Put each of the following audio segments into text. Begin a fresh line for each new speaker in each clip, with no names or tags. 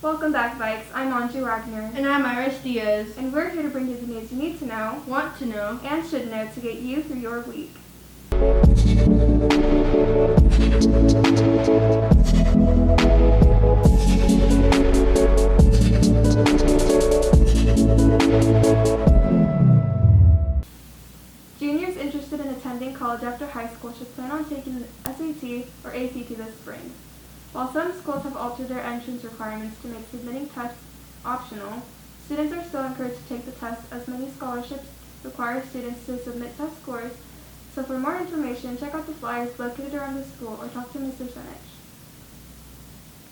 Welcome back, Vikes. I'm Anju Wagner.
And I'm Iris Diaz.
And we're here to bring you the news you need to know,
want to know,
and should know to get you through your week. Juniors interested in attending college after high school should plan on taking the SAT or ACT this spring. While some schools have altered their entrance requirements to make submitting tests optional, students are still encouraged to take the test as many scholarships require students to submit test scores. So for more information, check out the flyers located around the school or talk to Mr. Senich.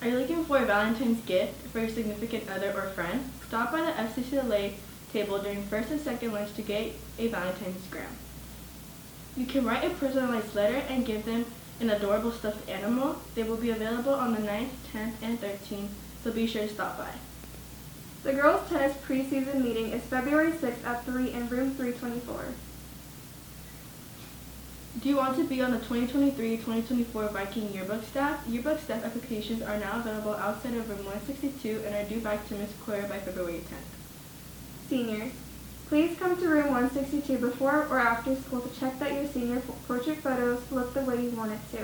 Are you looking for a Valentine's gift for your significant other or friend? Stop by the FCCLA table during first and second lunch to get a Valentine's gram. You can write a personalized letter and give them an adorable stuffed animal. They will be available on the 9th, 10th, and 13th, so be sure to stop by.
The girls' tennis preseason meeting is February 6th at 3 in room 324.
Do you want to be on the 2023-2024 Viking yearbook staff? Yearbook staff applications are now available outside of room 162 and are due back to Ms. Coyer by February 10th.
Seniors, please come to room 162 before or after school to check that your senior portrait photos look the way you want it to.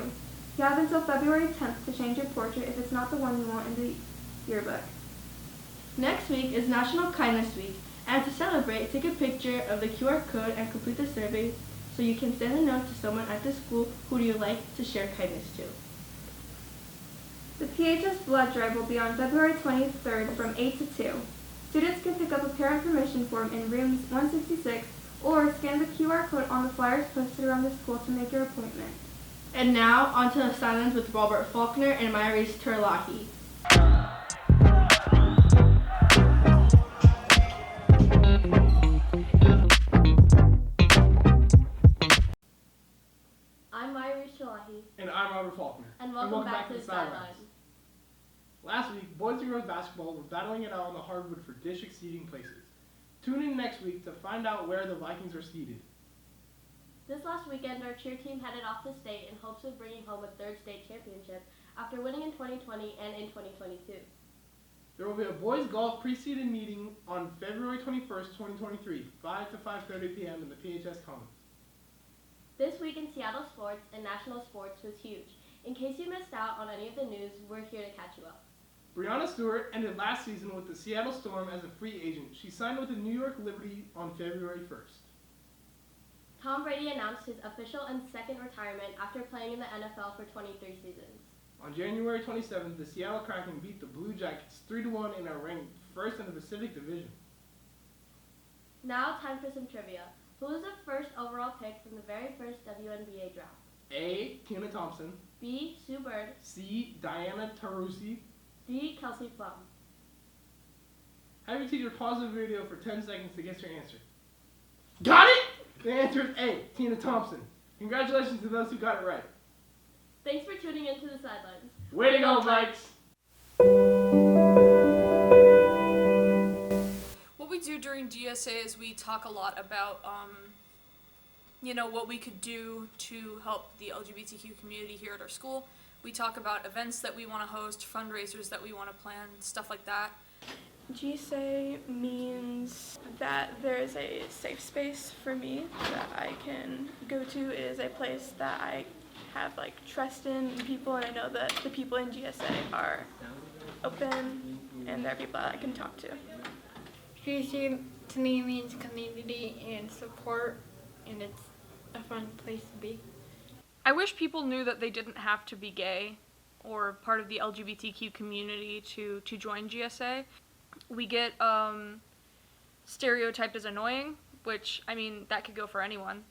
You have until February 10th to change your portrait if it's not the one you want in the yearbook.
Next week is National Kindness Week, and to celebrate, take a picture of the QR code and complete the survey so you can send a note to someone at the school who you like to share kindness to.
The PHS blood drive will be on February 23rd from 8 to 2. Students can pick up a parent permission form in rooms 166 or scan the QR code on the flyers posted around the school to make your appointment.
And now, on to Silence with Robert Faulkner and Myris Terlahi.
I'm Myris Terlahi.
And I'm Robert Faulkner.
And welcome back to the Sidelines.
Last week, boys and girls basketball were battling it out on the hardwood for district seeding places. Tune in next week to find out where the Vikings are seeded.
This last weekend, our cheer team headed off to state in hopes of bringing home a third state championship after winning in 2020 and in 2022.
There will be a boys golf pre-seeded meeting on February 21st, 2023, 5 to 5:30 p.m. in the PHS Commons.
This week in Seattle sports and national sports was huge. In case you missed out on any of the news, we're here to catch you up.
Brianna Stewart ended last season with the Seattle Storm as a free agent. She signed with the New York Liberty on February 1st.
Tom Brady announced his official and second retirement after playing in the NFL for 23 seasons.
On January 27th, the Seattle Kraken beat the Blue Jackets 3-1 and are ranked first in the Pacific Division.
Now, time for some trivia. Who was the first overall pick from the very first WNBA draft?
A. Tina Thompson.
B. Sue Bird.
C. Diana Taurasi.
D. Kelsey Plum.
Have your teacher pause the video for 10 seconds to guess your answer. Got it? The answer is A. Tina Thompson. Congratulations to those who got it right.
Thanks for tuning into the Sidelines.
Way to go, Vikes!
What we do during GSA is we talk a lot about, what we could do to help the LGBTQ community here at our school. We talk about events that we want to host, fundraisers that we want to plan, stuff like that.
GSA means that there is a safe space for me that I can go to. It is a place that I have trust in people, and I know that the people in GSA are open and they're people that I can talk to.
GSA to me means community and support, and it's a fun place to be.
I wish people knew that they didn't have to be gay or part of the LGBTQ community to join GSA. We get stereotyped as annoying, which, that could go for anyone.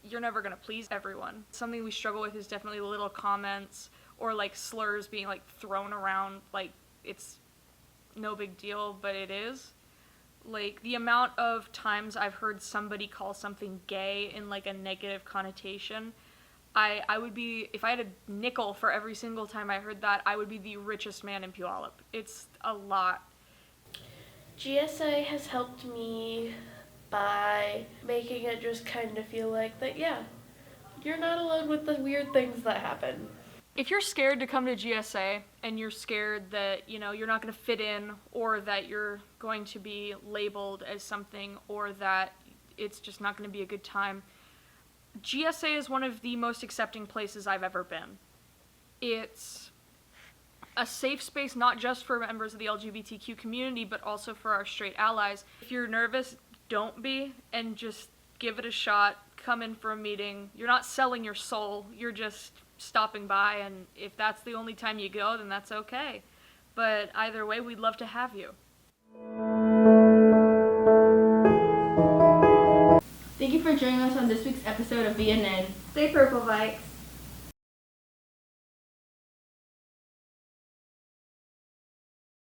You're never going to please everyone. Something we struggle with is definitely little comments or slurs being thrown around like it's no big deal, but it is. The amount of times I've heard somebody call something gay in a negative connotation, I would be, if I had a nickel for every single time I heard that, I would be the richest man in Puyallup. It's a lot.
GSA has helped me by making it just kind of feel like that, yeah, you're not alone with the weird things that happen.
If you're scared to come to GSA and you're scared that, you're not going to fit in or that you're going to be labeled as something or that it's just not going to be a good time, GSA is one of the most accepting places I've ever been. It's a safe space not just for members of the LGBTQ community, but also for our straight allies. If you're nervous, don't be, and just give it a shot. Come in for a meeting. You're not selling your soul. You're just stopping by, and if that's the only time you go, then that's okay. But either way, we'd love to have you.
Thank you for joining us on this week's episode of VNN.
Stay purple, Vikes.